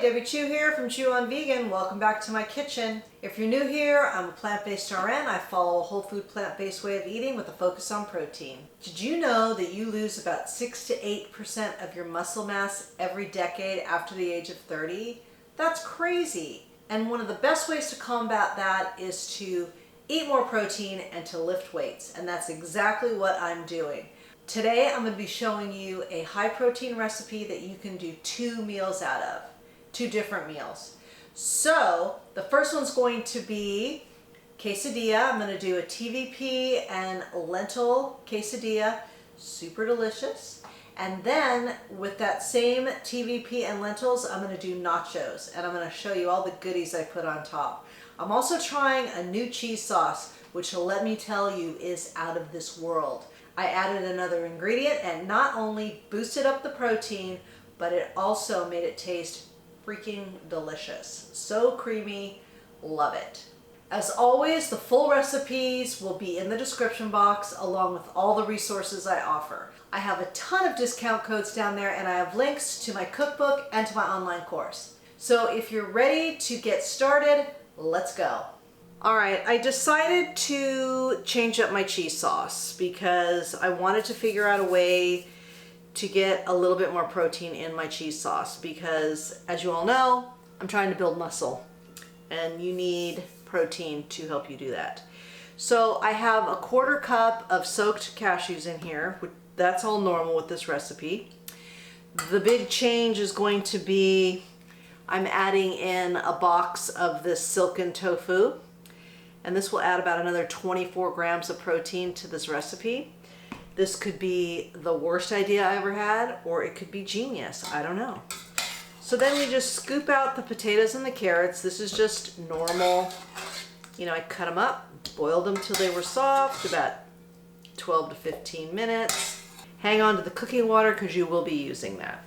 Debbie Chu here from Chew on Vegan. Welcome back to my kitchen. If you're new here, I'm a plant-based RN. I follow a whole food plant-based way of eating with a focus on protein. Did you know that you lose about 6 to 8% of your muscle mass every decade after the age of 30? That's crazy. And one of the best ways to combat that is to eat more protein and to lift weights. And that's exactly what I'm doing. Today I'm going to be showing you a high protein recipe that you can do 2 meals out of. 2 different meals. So the first one's going to be quesadilla. I'm going to do a TVP and lentil quesadilla. Super delicious. And then with that same TVP and lentils, I'm going to do nachos. And I'm going to show you all the goodies I put on top. I'm also trying a new cheese sauce, which let me tell you is out of this world. I added another ingredient and not only boosted up the protein, but it also made it taste freaking delicious. So creamy, love it. As always, the full recipes will be in the description box along with all the resources I offer. I have a ton of discount codes down there and I have links to my cookbook and to my online course. So if you're ready to get started, let's go. All right, I decided to change up my cheese sauce because I wanted to figure out a way to get a little bit more protein in my cheese sauce because, as you all know, I'm trying to build muscle and you need protein to help you do that. So I have a 1/4 cup of soaked cashews in here. That's all normal with this recipe. The big change is going to be I'm adding in a box of this silken tofu. And this will add about another 24 grams of protein to this recipe. This could be the worst idea I ever had, or it could be genius. I don't know. So then we just scoop out the potatoes and the carrots. This is just normal. You know, I cut them up, boiled them till they were soft, about 12 to 15 minutes. Hang on to the cooking water because you will be using that.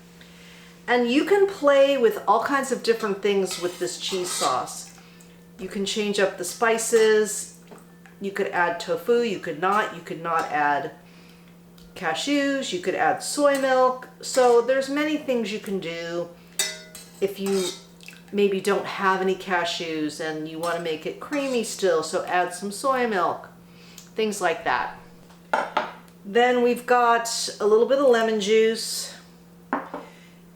And you can play with all kinds of different things with this cheese sauce. You can change up the spices. You could add tofu, you could not. You could not add cashews, you could add soy milk. So there's many things you can do if you maybe don't have any cashews and you want to make it creamy still, so add some soy milk, things like that. Then we've got a little bit of lemon juice.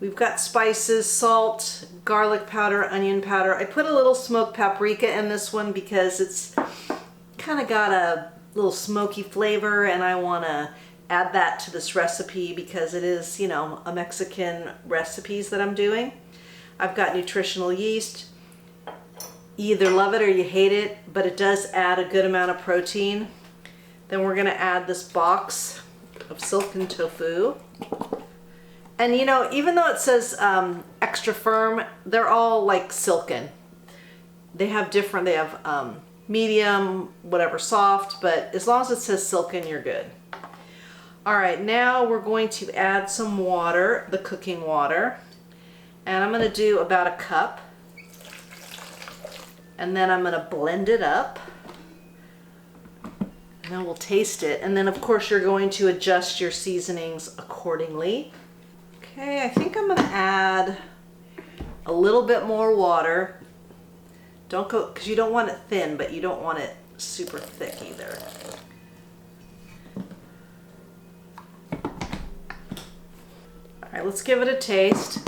We've got spices, salt, garlic powder, onion powder. I put a little smoked paprika in this one because it's kind of got a little smoky flavor and I want to add that to this recipe because it is, you know, a Mexican recipes that I'm doing. I've got nutritional yeast. You either love it or you hate it, but it does add a good amount of protein. Then we're going to add this box of silken tofu. And you know, even though it says extra firm, they're all like silken. They have different, they have medium, whatever, soft, but as long as it says silken, you're good. All right, now we're going to add some water, the cooking water. And I'm gonna do about a cup. And then I'm gonna blend it up. And then we'll taste it. And then of course you're going to adjust your seasonings accordingly. Okay, I think I'm going to add a little bit more water. Don't go, because you don't want it thin, but you don't want it super thick either. All right, let's give it a taste.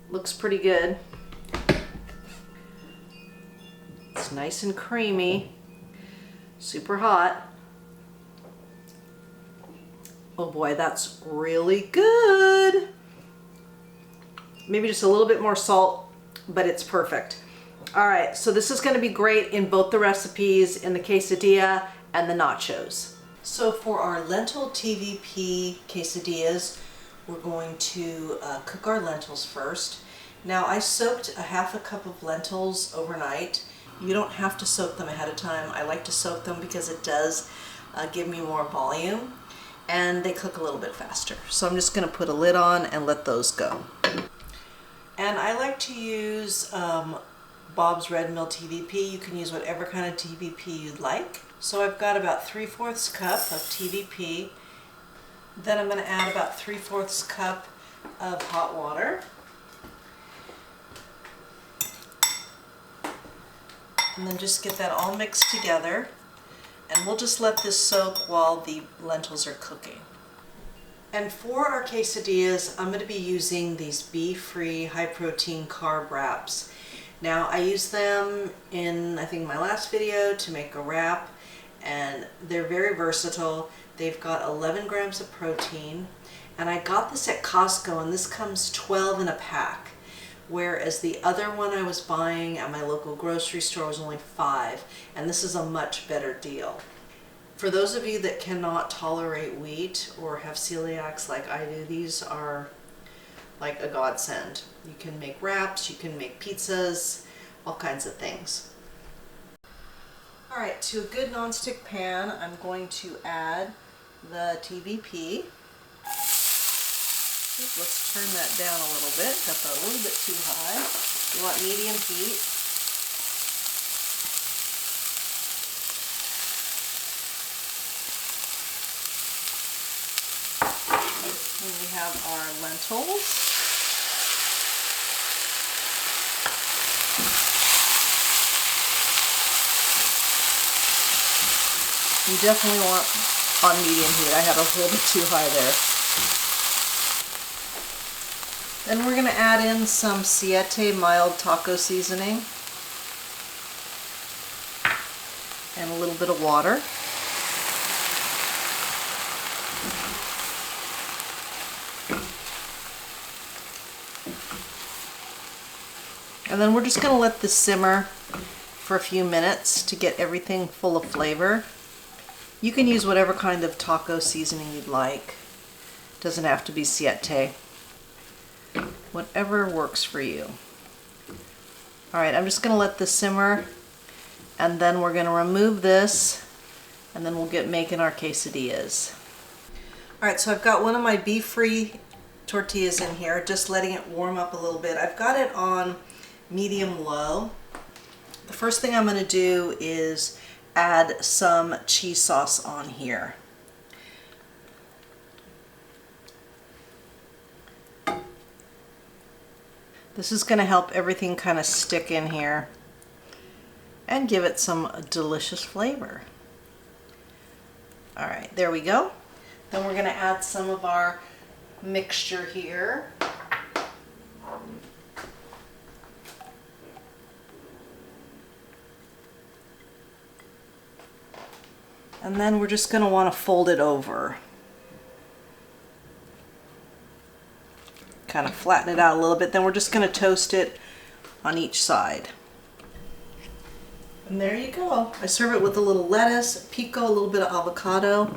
Looks pretty good. It's nice and creamy, super hot. Oh boy, that's really good. Maybe just a little bit more salt, but it's perfect. All right, so this is gonna be great in both the recipes, in the quesadilla and the nachos. So for our lentil TVP quesadillas, we're going to cook our lentils first. Now I soaked a 1/2 cup of lentils overnight. You don't have to soak them ahead of time. I like to soak them because it does give me more volume and they cook a little bit faster. So I'm just gonna put a lid on and let those go. And I like to use Bob's Red Mill TVP. You can use whatever kind of TVP you'd like. So I've got about 3/4 cup of TVP. Then I'm going to add about 3/4 cup of hot water. And then just get that all mixed together. And we'll just let this soak while the lentils are cooking. And for our quesadillas, I'm going to be using these beef-free, high-protein carb wraps. Now, I used them in, I think, my last video to make a wrap, and they're very versatile. They've got 11 grams of protein, and I got this at Costco, and this comes 12 in a pack, whereas the other one I was buying at my local grocery store was only 5, and this is a much better deal. For those of you that cannot tolerate wheat or have celiacs like I do, these are like a godsend. You can make wraps, you can make pizzas, all kinds of things. All right, to a good nonstick pan, I'm going to add the TVP. Let's turn that down a little bit. Got that a little bit too high. You want medium heat. And we have our lentils. You definitely want on medium heat. I had a little bit too high there. Then we're going to add in some siete mild taco seasoning and a little bit of water. And then we're just going to let this simmer for a few minutes to get everything full of flavor. You can use whatever kind of taco seasoning you'd like. It doesn't have to be siete. Whatever works for you. Alright, I'm just going to let this simmer, and then we're going to remove this, and then we'll get making our quesadillas. Alright, so I've got one of my beef-free tortillas in here, just letting it warm up a little bit. I've got it on medium-low. The first thing I'm going to do is add some cheese sauce on here. This is going to help everything kind of stick in here and give it some delicious flavor. Alright, there we go. Then we're going to add some of our mixture here. And then we're just going to want to fold it over. Kind of flatten it out a little bit. Then we're just going to toast it on each side. And there you go. I serve it with a little lettuce, pico, a little bit of avocado.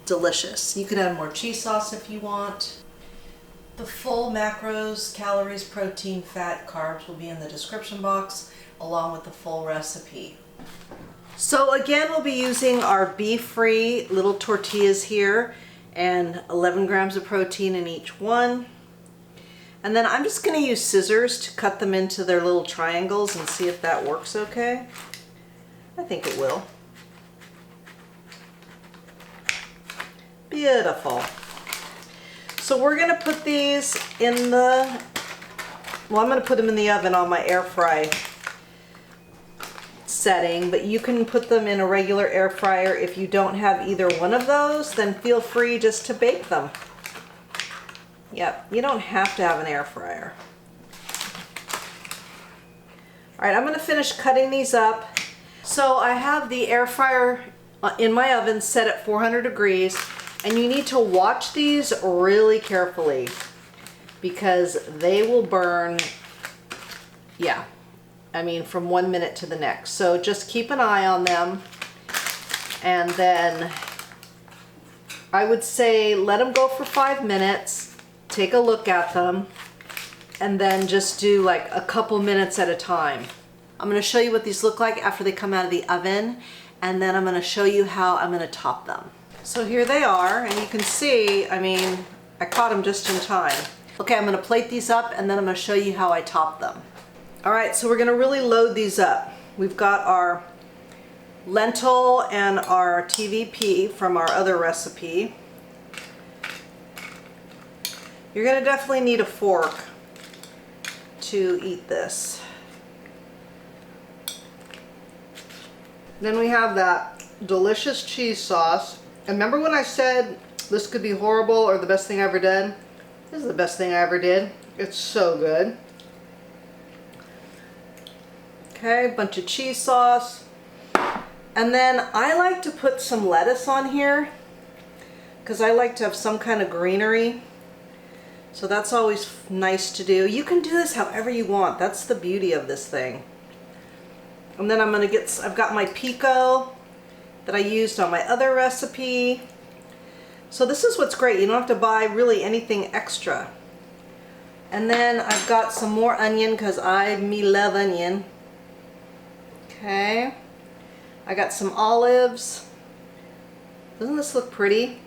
Delicious. You can add more cheese sauce if you want. The full macros, calories, protein, fat, carbs will be in the description box, along with the full recipe. So again, we'll be using our beef-free little tortillas here, and 11 grams of protein in each one. And then I'm just going to use scissors to cut them into their little triangles and see if that works okay. I think it will. Beautiful. So we're going to put these in the, well, I'm going to put them in the oven on my air fry setting, but you can put them in a regular air fryer. If you don't have either one of those, then feel free just to bake them. Yep, you don't have to have an air fryer. Alright, I'm going to finish cutting these up. So I have the air fryer in my oven set at 400 degrees, and you need to watch these really carefully because they will burn, yeah, I mean, from 1 minute to the next. So just keep an eye on them, and then I would say let them go for 5 minutes, take a look at them, and then just do like a couple minutes at a time. I'm going to show you what these look like after they come out of the oven, and then I'm going to show you how I'm going to top them. So here they are, and you can see, I mean, I caught them just in time. Okay, I'm going to plate these up, and then I'm going to show you how I top them. Alright, so we're going to really load these up. We've got our lentil and our TVP from our other recipe. You're going to definitely need a fork to eat this. Then we have that delicious cheese sauce. And remember when I said this could be horrible or the best thing I ever did? This is the best thing I ever did. It's so good. Okay, a bunch of cheese sauce. And then I like to put some lettuce on here because I like to have some kind of greenery. So that's always nice to do. You can do this however you want. That's the beauty of this thing. And then I've got my pico that I used on my other recipe. So this is what's great. You don't have to buy really anything extra. And then I've got some more onion because me love onion. Okay. I got some olives. Doesn't this look pretty?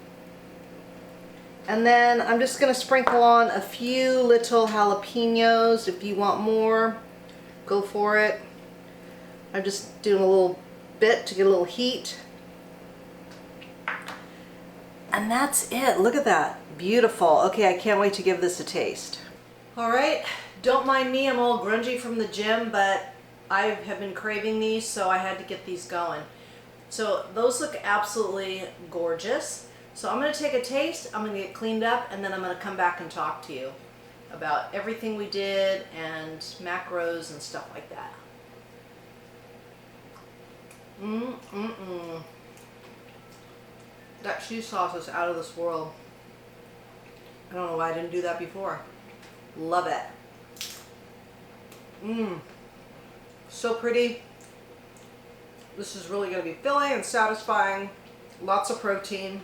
And then I'm just going to sprinkle on a few little jalapenos. If you want more, go for it. I'm just doing a little bit to get a little heat. And that's it. Look at that. Beautiful. Okay, I can't wait to give this a taste. All right. Don't mind me. I'm all grungy from the gym, but I have been craving these, so I had to get these going. So those look absolutely gorgeous. So I'm going to take a taste, I'm going to get cleaned up, and then I'm going to come back and talk to you about everything we did and macros and stuff like that. That cheese sauce is out of this world. I don't know why I didn't do that before. Love it. So pretty. This is really going to be filling and satisfying. Lots of protein.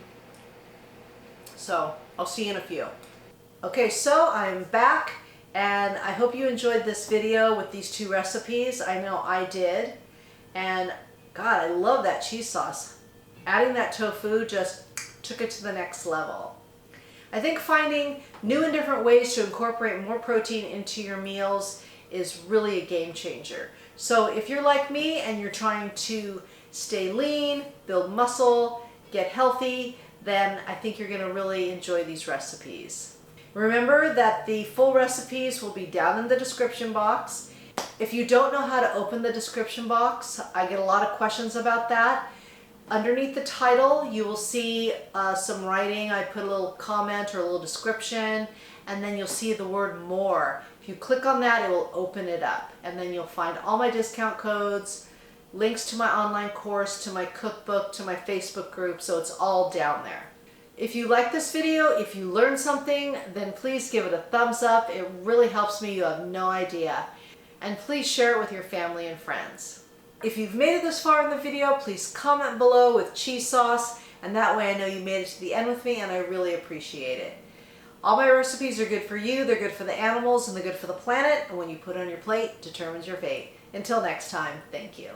So I'll see you in a few. Okay, so I'm back and I hope you enjoyed this video with these two recipes. I know I did. And God, I love that cheese sauce. Adding that tofu just took it to the next level. I think finding new and different ways to incorporate more protein into your meals is really a game changer. So if you're like me and you're trying to stay lean, build muscle, get healthy, then I think you're going to really enjoy these recipes. Remember that the full recipes will be down in the description box. If you don't know how to open the description box, I get a lot of questions about that. Underneath the title, you will see some writing. I put a little comment or a little description, and then you'll see the word more. If you click on that, it will open it up, and then you'll find all my discount codes, links to my online course, to my cookbook, to my Facebook group, so it's all down there. If you like this video, if you learned something, then please give it a thumbs up. It really helps me, you have no idea. And please share it with your family and friends. If you've made it this far in the video, please comment below with cheese sauce, and that way I know you made it to the end with me, and I really appreciate it. All my recipes are good for you, they're good for the animals, and they're good for the planet, and when you put it on your plate, determines your fate. Until next time, thank you.